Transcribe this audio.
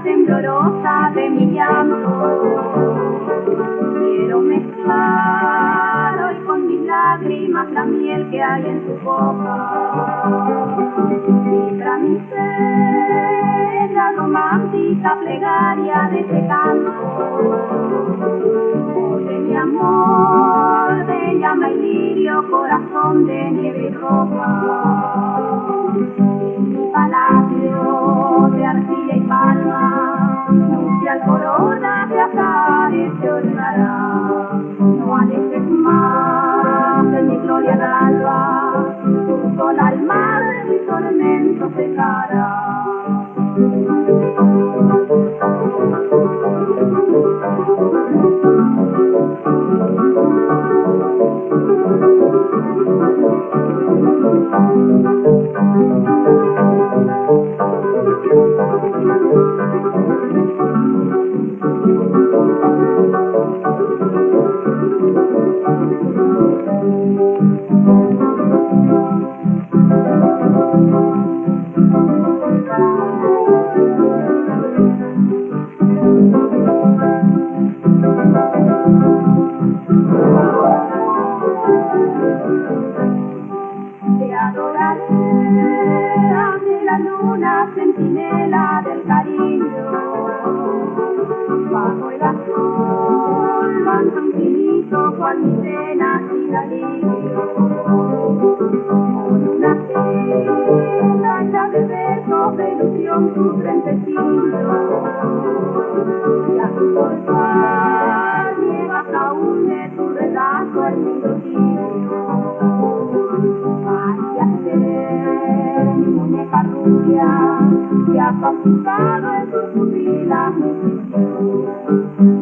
temblorosa de mi llanto. Quiero mezclar hoy con mis lágrimas la miel que hay en tu boca. Y para mi ser la romántica plegaria de este canto. Oye mi amor, de llama y lirio, corazón de nieve y roca. En mi palacio de arcilla y palma, nupcial corona de azares se ornará. No alejes más de mi gloria d'alba, tu sol al mar de mi tormento secará. Te adoraré ante la luna centinela del cariño, bajo el azul manto infinito cual mi pena sin alivio, con una cena de besos de ilusión tu frentecillo, y a tu soltar niegas aún de tu relato el nido tibio. Mi muñeca rubia, que ha causado en tus pupilas mi prisión.